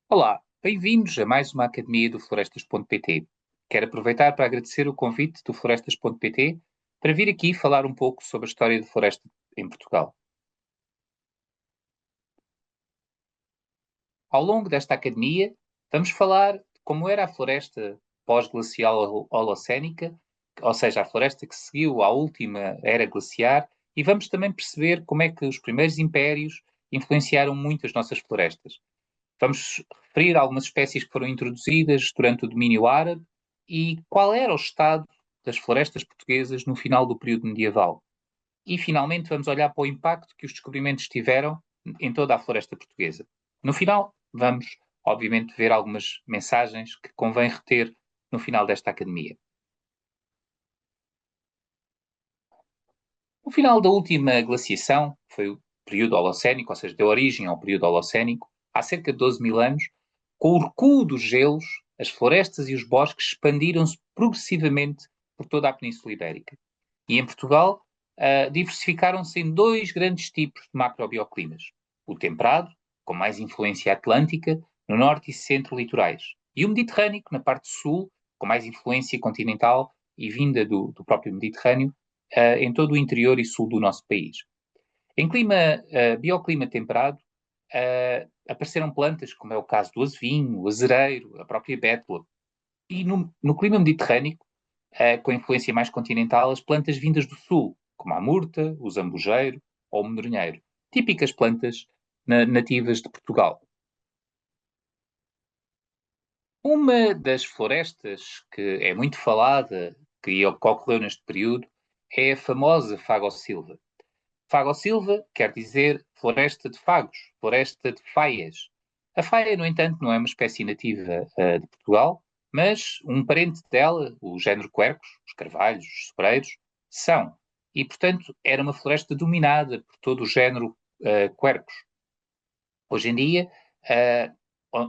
Olá, bem-vindos a mais uma Academia do Florestas.pt. Quero aproveitar para agradecer o convite do Florestas.pt para vir aqui falar um pouco sobre a história da floresta em Portugal. Ao longo desta Academia, vamos falar de como era a floresta pós-glacial holocénica, ou seja, a floresta que seguiu à última era glaciar, e vamos também perceber como é que os primeiros impérios influenciaram muito as nossas florestas. Vamos referir algumas espécies que foram introduzidas durante o domínio árabe e qual era o estado das florestas portuguesas no final do período medieval. E, finalmente, vamos olhar para o impacto que os descobrimentos tiveram em toda a floresta portuguesa. No final, vamos, obviamente, ver algumas mensagens que convém reter no final desta academia. No final da última glaciação, que foi o período Holocénico, ou seja, deu origem ao período Holocénico, há cerca de 12 mil anos, com o recuo dos gelos, as florestas e os bosques expandiram-se progressivamente por toda a Península Ibérica. E em Portugal, diversificaram-se em dois grandes tipos de macrobioclimas. O temperado, com mais influência atlântica, no norte e centro litorais, e o Mediterrâneo, na parte sul, com mais influência continental e vinda do próprio Mediterrâneo, em todo o interior e sul do nosso país. Em bioclima temperado, apareceram plantas, como é o caso do azevinho, o azereiro, a própria bétula. E no clima mediterrâneo, com influência mais continental, as plantas vindas do sul, como a murta, o zambujeiro ou o medronheiro, típicas plantas nativas de Portugal. Uma das florestas que é muito falada, que ocorreu neste período, é a famosa Fagossilva. Fagossilva quer dizer floresta de fagos, floresta de faias. A faia, no entanto, não é uma espécie nativa de Portugal, mas um parente dela, o género quercus, os carvalhos, os sobreiros, são. E, portanto, era uma floresta dominada por todo o género quercus. Hoje em dia,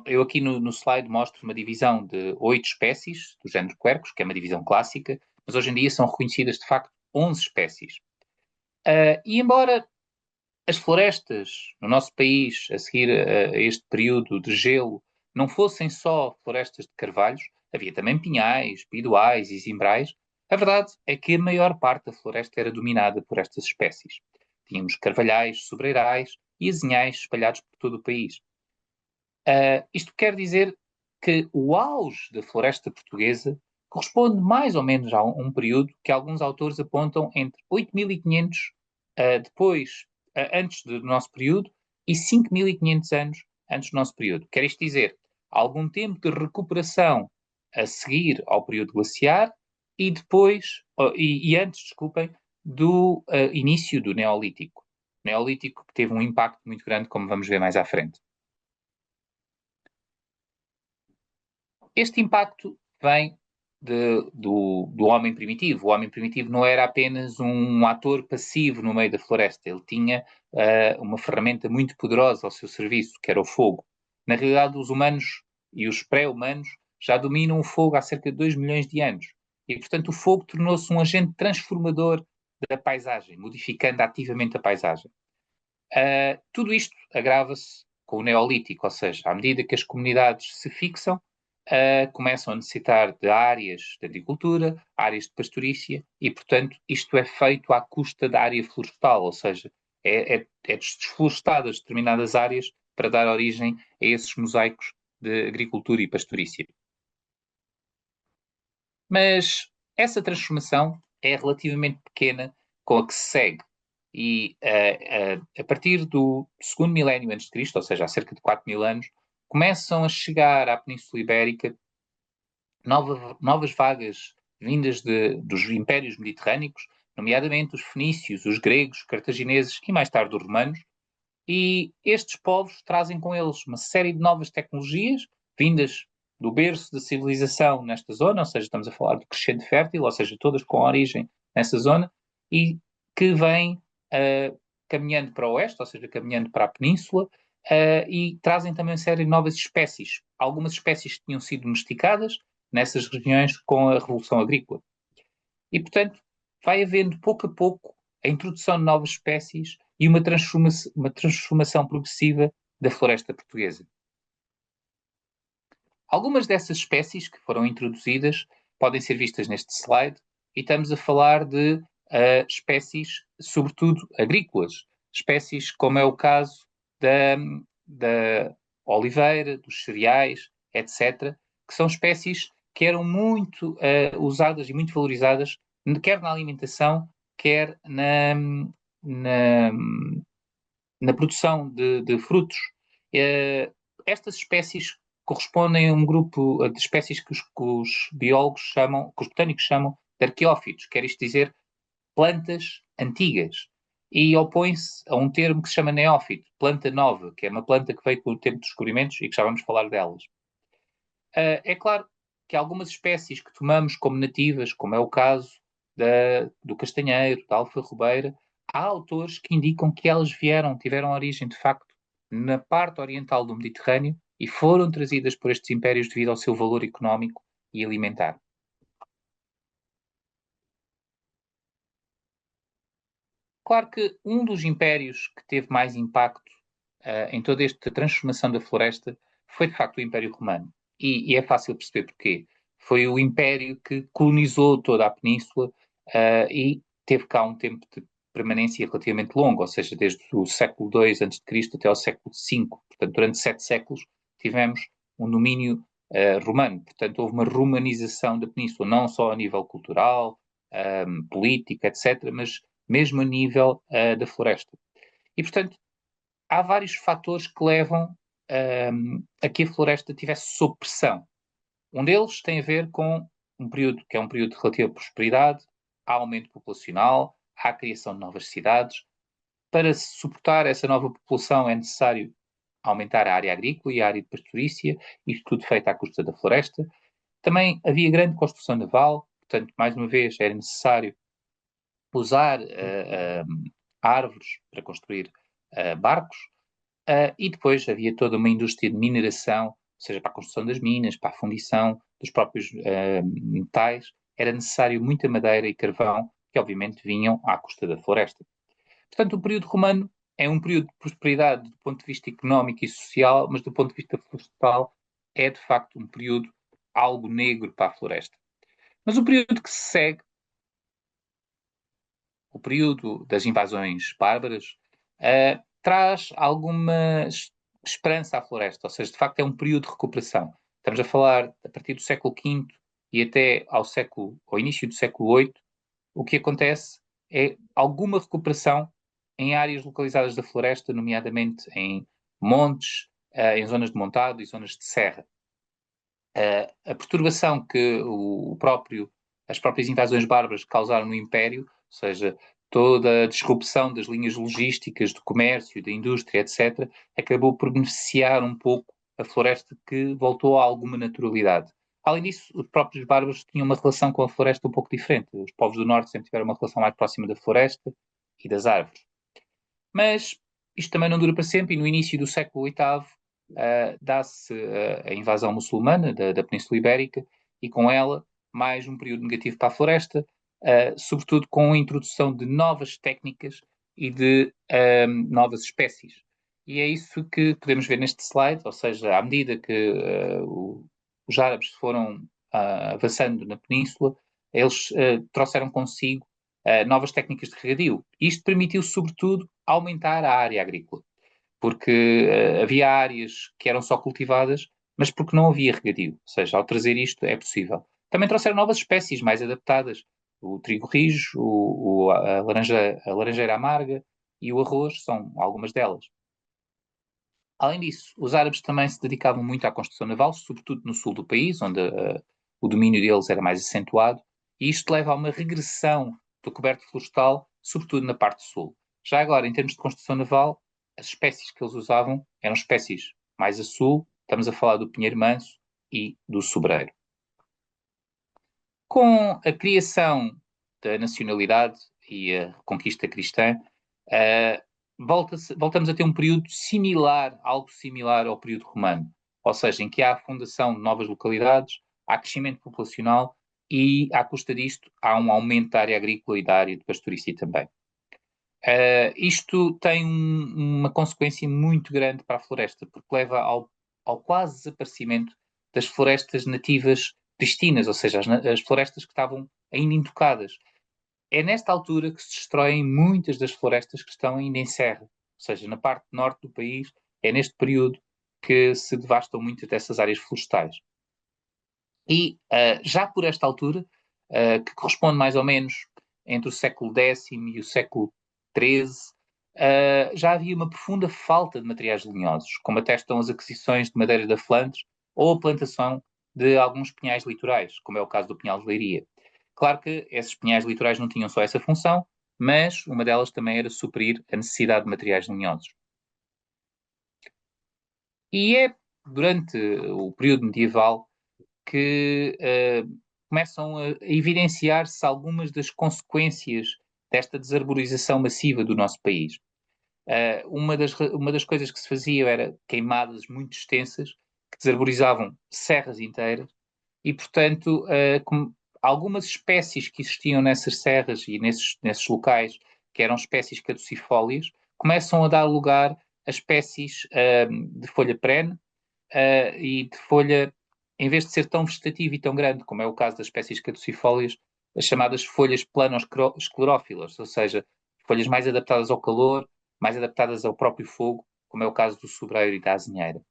eu aqui no slide mostro uma divisão de 8 espécies do género quercus, que é uma divisão clássica, mas hoje em dia são reconhecidas, de facto, 11 espécies. E embora as florestas no nosso país, a seguir a este período de gelo, não fossem só florestas de carvalhos, havia também pinhais, piduais e zimbrais. A verdade é que a maior parte da floresta era dominada por estas espécies. Tínhamos carvalhais, sobreirais e azinhais espalhados por todo o país. Isto quer dizer que o auge da floresta portuguesa corresponde mais ou menos a um período que alguns autores apontam entre 8.500 depois, antes do nosso período e 5.500 anos antes do nosso período. Quer isto dizer, algum tempo de recuperação a seguir ao período glaciar e depois, e antes, desculpem, do início do Neolítico. Neolítico que teve um impacto muito grande, como vamos ver mais à frente. Este impacto vem do homem primitivo. O homem primitivo não era apenas um ator passivo no meio da floresta, ele tinha uma ferramenta muito poderosa ao seu serviço, que era o fogo. Na realidade, os humanos e os pré-humanos já dominam o fogo há cerca de 2 milhões de anos. E, portanto, o fogo tornou-se um agente transformador da paisagem, modificando ativamente a paisagem. Tudo isto agrava-se com o Neolítico, ou seja, à medida que as comunidades se fixam, começam a necessitar de áreas de agricultura, áreas de pastorícia, e, portanto, isto é feito à custa da área florestal, ou seja, é desflorestadas determinadas áreas para dar origem a esses mosaicos de agricultura e pastorícia. Mas essa transformação é relativamente pequena com a que se segue. E a partir do segundo milénio antes de Cristo, ou seja, há cerca de 4 mil anos, começam a chegar à Península Ibérica novas vagas vindas dos impérios mediterrânicos, nomeadamente os fenícios, os gregos, os cartagineses e mais tarde os romanos, e estes povos trazem com eles uma série de novas tecnologias vindas do berço da civilização nesta zona, ou seja, estamos a falar do crescente fértil, ou seja, todas com origem nessa zona, e que vêm caminhando para o oeste, ou seja, caminhando para a península, e trazem também uma série de novas espécies. Algumas espécies que tinham sido domesticadas nessas regiões com a Revolução Agrícola. E, portanto, vai havendo pouco a pouco a introdução de novas espécies e uma transformação progressiva da floresta portuguesa. Algumas dessas espécies que foram introduzidas podem ser vistas neste slide, e estamos a falar de espécies, sobretudo agrícolas, espécies como é o caso da oliveira, dos cereais, etc., que são espécies que eram muito usadas e muito valorizadas, quer na alimentação, quer na, na produção de frutos. Estas espécies correspondem a um grupo de espécies que os biólogos chamam, que os botânicos chamam de arqueófitos, quer isto dizer plantas antigas. E opõe-se a um termo que se chama neófito, planta nova, que é uma planta que veio com o tempo dos descobrimentos e que já vamos falar delas. É claro que algumas espécies que tomamos como nativas, como é o caso do castanheiro, da alfarrobeira, há autores que indicam que elas tiveram origem, de facto, na parte oriental do Mediterrâneo e foram trazidas por estes impérios devido ao seu valor económico e alimentar. Claro que um dos impérios que teve mais impacto em toda esta transformação da floresta foi, de facto, o Império Romano. E é fácil perceber porquê. Foi o império que colonizou toda a península e teve cá um tempo de permanência relativamente longo, ou seja, desde o século II a.C. até ao século V. Portanto, durante 7 séculos tivemos um domínio romano. Portanto, houve uma romanização da península, não só a nível cultural, político, etc., mas mesmo a nível da floresta. E, portanto, há vários fatores que levam a que a floresta tivesse sob pressão. Um deles tem a ver com um período que é um período de relativa prosperidade, há aumento populacional, há a criação de novas cidades. Para suportar essa nova população é necessário aumentar a área agrícola e a área de pastorícia, isto tudo feito à custa da floresta. Também havia grande construção naval, portanto, mais uma vez, era necessário usar árvores para construir barcos, e depois havia toda uma indústria de mineração, ou seja, para a construção das minas, para a fundição dos próprios metais, era necessário muita madeira e carvão, que obviamente vinham à custa da floresta. Portanto, o período romano é um período de prosperidade do ponto de vista económico e social, mas do ponto de vista florestal é de facto um período algo negro para a floresta. Mas o período que se segue, o período das invasões bárbaras, traz alguma esperança à floresta, ou seja, de facto é um período de recuperação. Estamos a falar a partir do século V e até ao início do século VIII, o que acontece é alguma recuperação em áreas localizadas da floresta, nomeadamente em montes, em zonas de montado e zonas de serra. A perturbação que as próprias invasões bárbaras causaram no Império, ou seja, toda a disrupção das linhas logísticas, do comércio, da indústria, etc., acabou por beneficiar um pouco a floresta, que voltou a alguma naturalidade. Além disso, os próprios bárbaros tinham uma relação com a floresta um pouco diferente. Os povos do Norte sempre tiveram uma relação mais próxima da floresta e das árvores. Mas isto também não dura para sempre, e no início do século VIII dá-se a invasão muçulmana da Península Ibérica, e com ela mais um período negativo para a floresta, sobretudo com a introdução de novas técnicas e de novas espécies. E é isso que podemos ver neste slide, ou seja, à medida que os árabes foram avançando na península, eles trouxeram consigo novas técnicas de regadio. Isto permitiu, sobretudo, aumentar a área agrícola, porque havia áreas que eram só cultivadas, mas porque não havia regadio. Ou seja, ao trazer isto é possível. Também trouxeram novas espécies mais adaptadas. O trigo rijo, a laranjeira amarga e o arroz são algumas delas. Além disso, os árabes também se dedicavam muito à construção naval, sobretudo no sul do país, onde o domínio deles era mais acentuado, e isto leva a uma regressão do coberto florestal, sobretudo na parte sul. Já agora, em termos de construção naval, as espécies que eles usavam eram espécies mais a sul, estamos a falar do pinheiro manso e do sobreiro. Com a criação da nacionalidade e a conquista cristã, voltamos a ter um período similar, algo similar ao período romano, ou seja, em que há a fundação de novas localidades, há crescimento populacional e, à custa disto, há um aumento da área agrícola e da área de pastorícia também. Isto tem uma consequência muito grande para a floresta, porque leva ao quase desaparecimento das florestas nativas pristinas, ou seja, as florestas que estavam ainda intocadas. É nesta altura que se destroem muitas das florestas que estão ainda em serra, ou seja, na parte norte do país, é neste período que se devastam muitas dessas áreas florestais. E já por esta altura, que corresponde mais ou menos entre o século X e o século XIII, já havia uma profunda falta de materiais lenhosos, como atestam as aquisições de madeira da Flandres ou a plantação de alguns pinhais litorais, como é o caso do pinhal de Leiria. Claro que esses pinhais litorais não tinham só essa função, mas uma delas também era suprir a necessidade de materiais lenhosos. E é durante o período medieval que começam a evidenciar-se algumas das consequências desta desarborização massiva do nosso país. Uma das coisas que se fazia era queimadas muito extensas, que desarborizavam serras inteiras, e, portanto, algumas espécies que existiam nessas serras e nesses locais, que eram espécies caducifólias, começam a dar lugar a espécies de folha perene e de folha, em vez de ser tão vegetativa e tão grande, como é o caso das espécies caducifólias, as chamadas folhas planosclerófilas, ou seja, folhas mais adaptadas ao calor, mais adaptadas ao próprio fogo, como é o caso do sobreiro e da azinheira.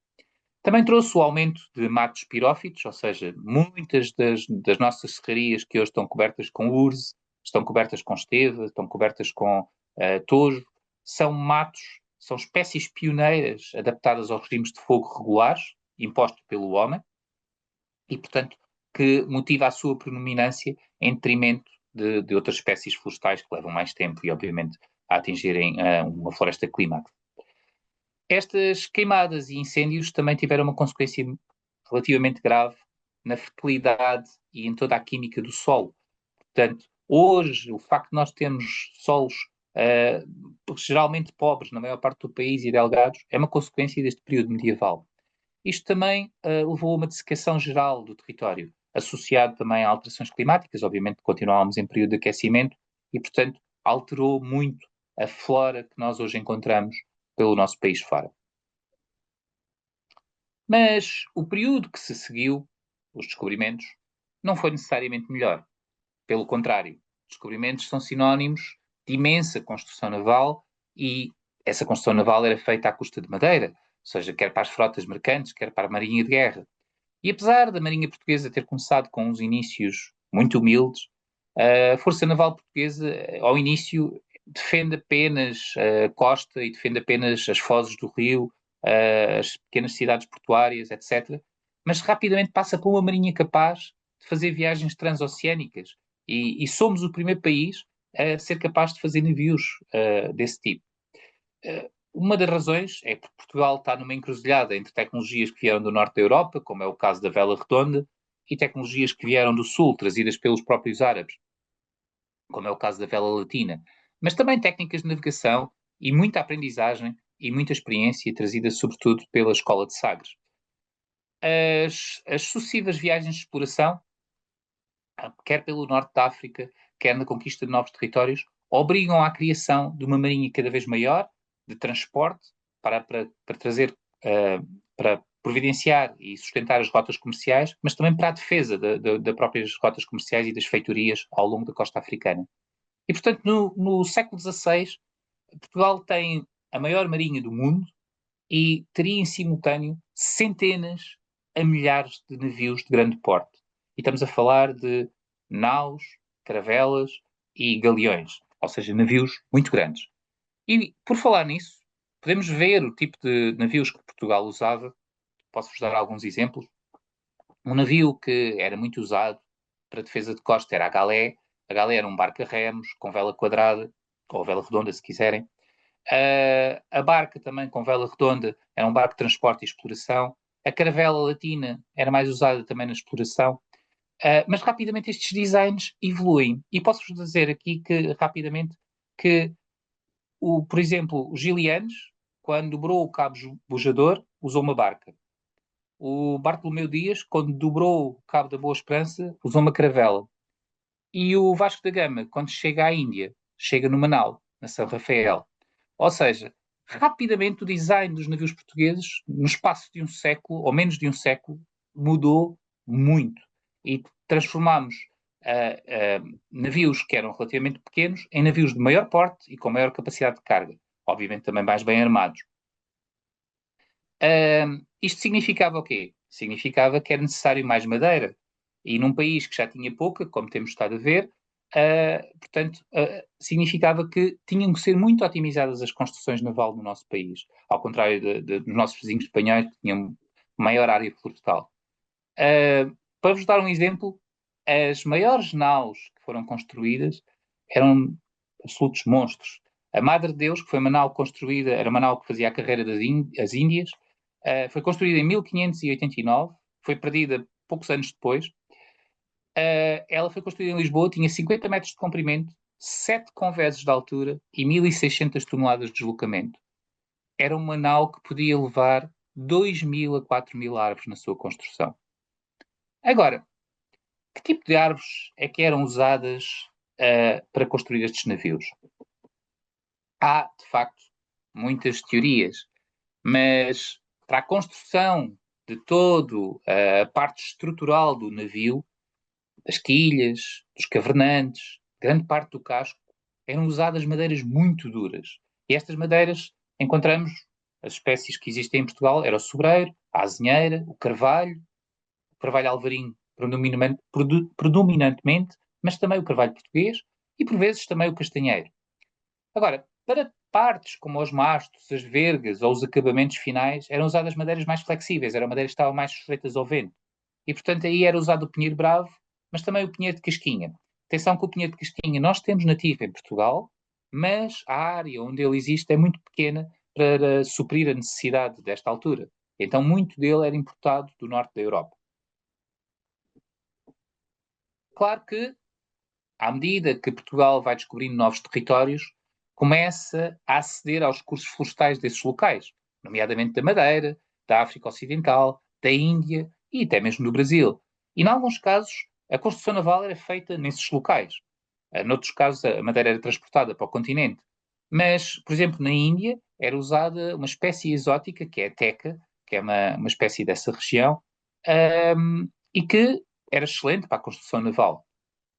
Também trouxe o aumento de matos pirófitos, ou seja, muitas das nossas serrarias que hoje estão cobertas com urze, estão cobertas com esteva, estão cobertas com tojo, são matos, são espécies pioneiras adaptadas aos regimes de fogo regulares, impostos pelo homem, e, portanto, que motiva a sua predominância em detrimento de outras espécies florestais que levam mais tempo e, obviamente, a atingirem uma floresta clímax. Estas queimadas e incêndios também tiveram uma consequência relativamente grave na fertilidade e em toda a química do solo. Portanto, hoje, o facto de nós termos solos geralmente pobres na maior parte do país e delgados é uma consequência deste período medieval. Isto também levou a uma dessecação geral do território, associado também a alterações climáticas. Obviamente, continuávamos em período de aquecimento e, portanto, alterou muito a flora que nós hoje encontramos pelo nosso país fora. Mas o período que se seguiu, os descobrimentos, não foi necessariamente melhor. Pelo contrário, descobrimentos são sinónimos de imensa construção naval e essa construção naval era feita à custa de madeira, ou seja, quer para as frotas mercantes, quer para a marinha de guerra. E apesar da marinha portuguesa ter começado com uns inícios muito humildes, a Força Naval Portuguesa, ao início, defende apenas a costa e defende apenas as fozes do rio, as pequenas cidades portuárias, etc. Mas rapidamente passa por uma marinha capaz de fazer viagens transoceânicas. E somos o primeiro país a ser capaz de fazer navios desse tipo. Uma das razões é que Portugal está numa encruzilhada entre tecnologias que vieram do norte da Europa, como é o caso da vela redonda, e tecnologias que vieram do sul, trazidas pelos próprios árabes, como é o caso da vela latina, mas também técnicas de navegação e muita aprendizagem e muita experiência trazida sobretudo pela Escola de Sagres. As sucessivas viagens de exploração, quer pelo norte da África, quer na conquista de novos territórios, obrigam à criação de uma marinha cada vez maior, de transporte, para trazer, para providenciar e sustentar as rotas comerciais, mas também para a defesa das próprias rotas comerciais e das feitorias ao longo da costa africana. E, portanto, no século XVI, Portugal tem a maior marinha do mundo e teria em simultâneo centenas a milhares de navios de grande porte. E estamos a falar de naus, caravelas e galeões, ou seja, navios muito grandes. E, por falar nisso, podemos ver o tipo de navios que Portugal usava. Posso-vos dar alguns exemplos. Um navio que era muito usado para defesa de costa era a galé. A galé era um barco a remos, com vela quadrada, ou vela redonda, se quiserem. A barca também com vela redonda era um barco de transporte e exploração. A caravela latina era mais usada também na exploração. Mas rapidamente estes designs evoluem. E posso-vos dizer aqui que, rapidamente, que, por exemplo, os Gilianos, quando dobrou o cabo bujador, usou uma barca. O Bartolomeu Dias, quando dobrou o cabo da Boa Esperança, usou uma caravela. E o Vasco da Gama, quando chega à Índia, chega no Manau, na São Rafael. Ou seja, rapidamente o design dos navios portugueses, no espaço de um século, ou menos de um século, mudou muito e transformámos navios que eram relativamente pequenos em navios de maior porte e com maior capacidade de carga, obviamente também mais bem armados. Isto significava o quê? Significava que era necessário mais madeira. E num país que já tinha pouca, como temos estado a ver, portanto, significava que tinham que ser muito otimizadas as construções naval no nosso país, ao contrário dos nossos vizinhos espanhóis, que tinham maior área florestal. Para vos dar um exemplo, as maiores naus que foram construídas eram absolutos monstros. A Madre de Deus, que foi uma nau construída, era uma nau que fazia a carreira das Índias, foi construída em 1589, foi perdida poucos anos depois. Ela foi construída em Lisboa, tinha 50 metros de comprimento, 7 conveses de altura e 1.600 toneladas de deslocamento. Era uma nau que podia levar 2.000 a 4.000 árvores na sua construção. Agora, que tipo de árvores é que eram usadas para construir estes navios? Há, de facto, muitas teorias, mas para a construção de todo a parte estrutural do navio, das quilhas, dos governantes, grande parte do casco, eram usadas madeiras muito duras. E estas madeiras encontramos as espécies que existem em Portugal, era o sobreiro, a azinheira, o carvalho alvarinho predominantemente, mas também o carvalho português e por vezes também o castanheiro. Agora, para partes como os mastros, as vergas ou os acabamentos finais, eram usadas madeiras mais flexíveis, eram madeiras que estavam mais sujeitas ao vento. E, portanto, aí era usado o pinheiro bravo, mas também o pinheiro de casquinha. Atenção que o pinheiro de casquinha nós temos nativo em Portugal, mas a área onde ele existe é muito pequena para suprir a necessidade desta altura. Então, muito dele era importado do norte da Europa. Claro que, à medida que Portugal vai descobrindo novos territórios, começa a aceder aos recursos florestais desses locais, nomeadamente da Madeira, da África Ocidental, da Índia e até mesmo do Brasil. E, em alguns casos, a construção naval era feita nesses locais. Noutros casos, a madeira era transportada para o continente. Mas, por exemplo, na Índia, era usada uma espécie exótica, que é a teca, que é uma espécie dessa região, e que era excelente para a construção naval.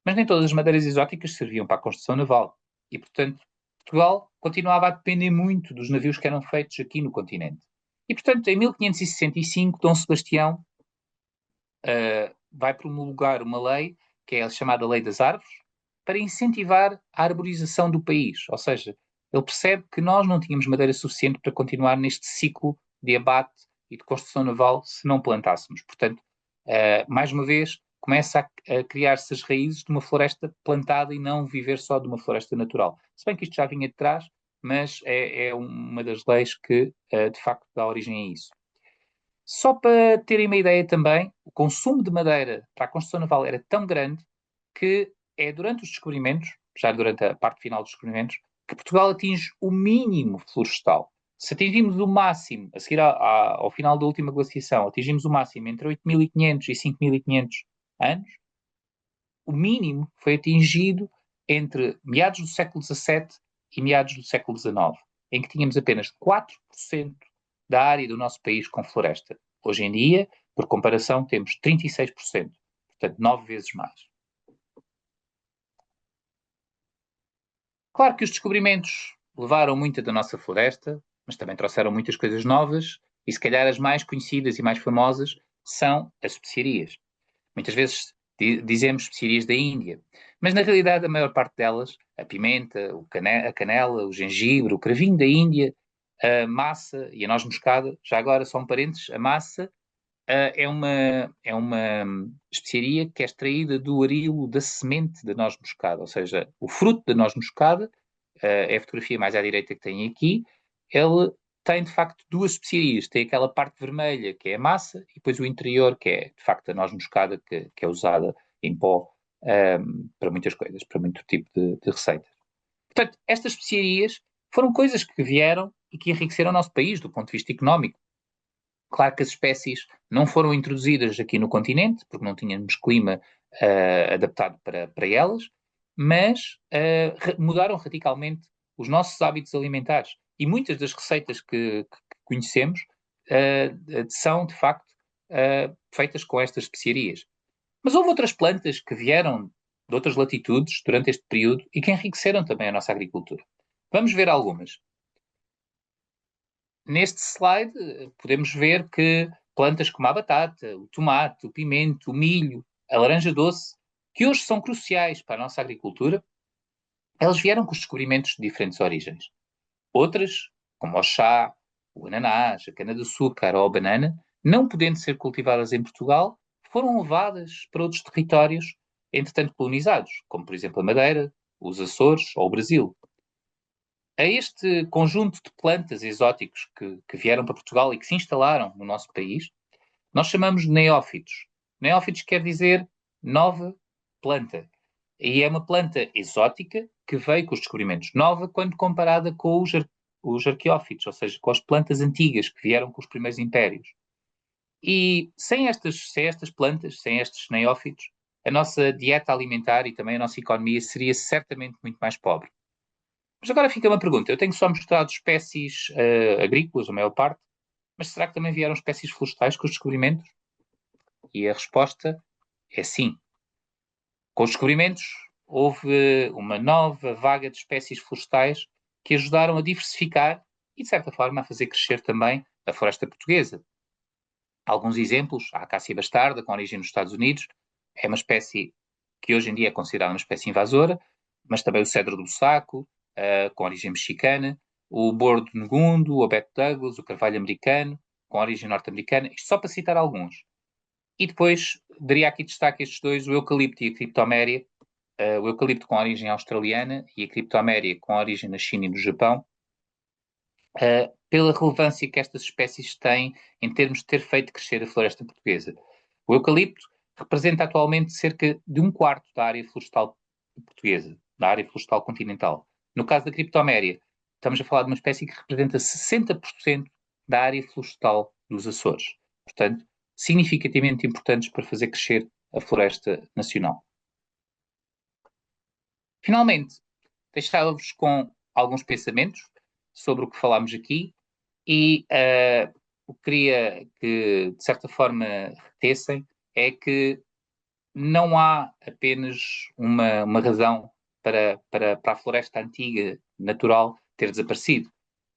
Mas nem todas as madeiras exóticas serviam para a construção naval. E, portanto, Portugal continuava a depender muito dos navios que eram feitos aqui no continente. E, portanto, em 1565, Dom Sebastião vai promulgar uma lei, que é a chamada Lei das Árvores, para incentivar a arborização do país. Ou seja, ele percebe que nós não tínhamos madeira suficiente para continuar neste ciclo de abate e de construção naval se não plantássemos. Portanto, mais uma vez, começa a criar-se as raízes de uma floresta plantada e não viver só de uma floresta natural. Se bem que isto já vinha de trás, mas é uma das leis que, de facto, dá origem a isso. Só para terem uma ideia também, o consumo de madeira para a construção naval era tão grande que é durante os descobrimentos, já durante a parte final dos descobrimentos, que Portugal atinge o mínimo florestal. Se atingimos o máximo, a seguir ao final da última glaciação, atingimos o máximo entre 8.500 e 5.500 anos, o mínimo foi atingido entre meados do século XVII e meados do século XIX, em que tínhamos apenas 4% da área do nosso país com floresta. Hoje em dia, por comparação, temos 36%, portanto, 9 vezes mais. Claro que os descobrimentos levaram muita da nossa floresta, mas também trouxeram muitas coisas novas, e se calhar as mais conhecidas e mais famosas são as especiarias. Muitas vezes dizemos especiarias da Índia, mas na realidade a maior parte delas, a pimenta, a canela, o gengibre, o cravinho da Índia, a massa e a noz moscada, já agora são parentes, a massa é uma especiaria que é extraída do arilo da semente da noz moscada, ou seja, o fruto da noz moscada, é a fotografia mais à direita que tem aqui, ele tem de facto duas especiarias, tem aquela parte vermelha que é a massa e depois o interior que é de facto a noz moscada que é usada em pó para muitas coisas, para muito tipo de receitas. Portanto, estas especiarias foram coisas que vieram e que enriqueceram o nosso país do ponto de vista económico. Claro que as espécies não foram introduzidas aqui no continente, porque não tínhamos clima adaptado para elas, mas mudaram radicalmente os nossos hábitos alimentares. E muitas das receitas que conhecemos são, de facto, feitas com estas especiarias. Mas houve outras plantas que vieram de outras latitudes durante este período e que enriqueceram também a nossa agricultura. Vamos ver algumas. Neste slide, podemos ver que plantas como a batata, o tomate, o pimento, o milho, a laranja doce, que hoje são cruciais para a nossa agricultura, elas vieram com os descobrimentos de diferentes origens. Outras, como o chá, o ananás, a cana-de-açúcar ou a banana, não podendo ser cultivadas em Portugal, foram levadas para outros territórios, entretanto colonizados, como por exemplo a Madeira, os Açores ou o Brasil. A este conjunto de plantas exóticos que vieram para Portugal e que se instalaram no nosso país, nós chamamos de neófitos. Neófitos quer dizer nova planta. E é uma planta exótica que veio com os descobrimentos. Nova quando comparada com os arqueófitos, ou seja, com as plantas antigas que vieram com os primeiros impérios. E sem estas plantas, sem estes neófitos, a nossa dieta alimentar e também a nossa economia seria certamente muito mais pobre. Mas agora fica uma pergunta. Eu tenho só mostrado espécies agrícolas, a maior parte, mas será que também vieram espécies florestais com os descobrimentos? E a resposta é sim. Com os descobrimentos, houve uma nova vaga de espécies florestais que ajudaram a diversificar e, de certa forma, a fazer crescer também a floresta portuguesa. Alguns exemplos, a acácia bastarda, com origem nos Estados Unidos, é uma espécie que hoje em dia é considerada uma espécie invasora, mas também o cedro do saco, com origem mexicana, o bordo negundo, o abeto Douglas, o carvalho americano, com origem norte-americana, isto só para citar alguns. E depois daria aqui destaque a estes dois, o eucalipto e a criptoméria, o eucalipto com origem australiana e a criptoméria com origem na China e no Japão, pela relevância que estas espécies têm em termos de ter feito crescer a floresta portuguesa. O eucalipto representa atualmente cerca de 1/4 da área florestal portuguesa, da área florestal continental. No caso da criptoméria, estamos a falar de uma espécie que representa 60% da área florestal dos Açores. Portanto, significativamente importantes para fazer crescer a floresta nacional. Finalmente, deixava-vos com alguns pensamentos sobre o que falámos aqui e o que queria que, de certa forma, retessem é que não há apenas uma razão para a floresta antiga, natural, ter desaparecido.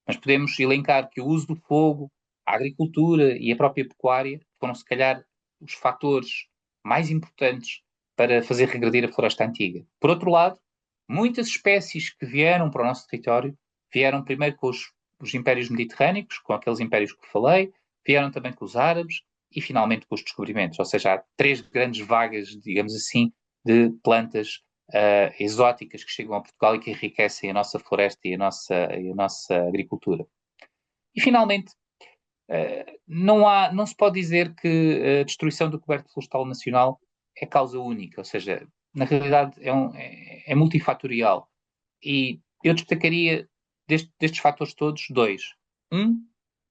Mas podemos elencar que o uso do fogo, a agricultura e a própria pecuária foram, se calhar, os fatores mais importantes para fazer regredir a floresta antiga. Por outro lado, muitas espécies que vieram para o nosso território vieram primeiro com os impérios mediterrâneos, com aqueles impérios que falei, vieram também com os árabes e finalmente com os descobrimentos. Ou seja, há 3 grandes vagas, digamos assim, de plantas exóticas que chegam a Portugal e que enriquecem a nossa floresta e a nossa agricultura. E finalmente, não se pode dizer que a destruição do coberto florestal nacional é causa única, ou seja, na realidade é multifatorial. E eu destacaria destes fatores todos 2.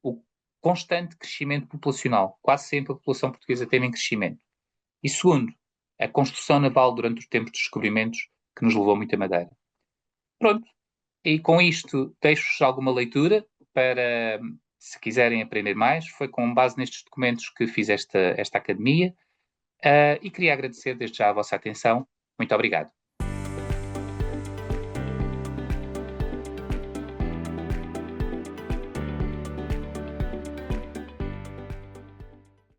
O constante crescimento populacional. Quase sempre a população portuguesa teve em crescimento. E segundo, a construção naval durante o tempo dos descobrimentos que nos levou muita madeira. Pronto. E com isto deixo-vos alguma leitura para, se quiserem aprender mais. Foi com base nestes documentos que fiz esta academia. E queria agradecer desde já a vossa atenção. Muito obrigado.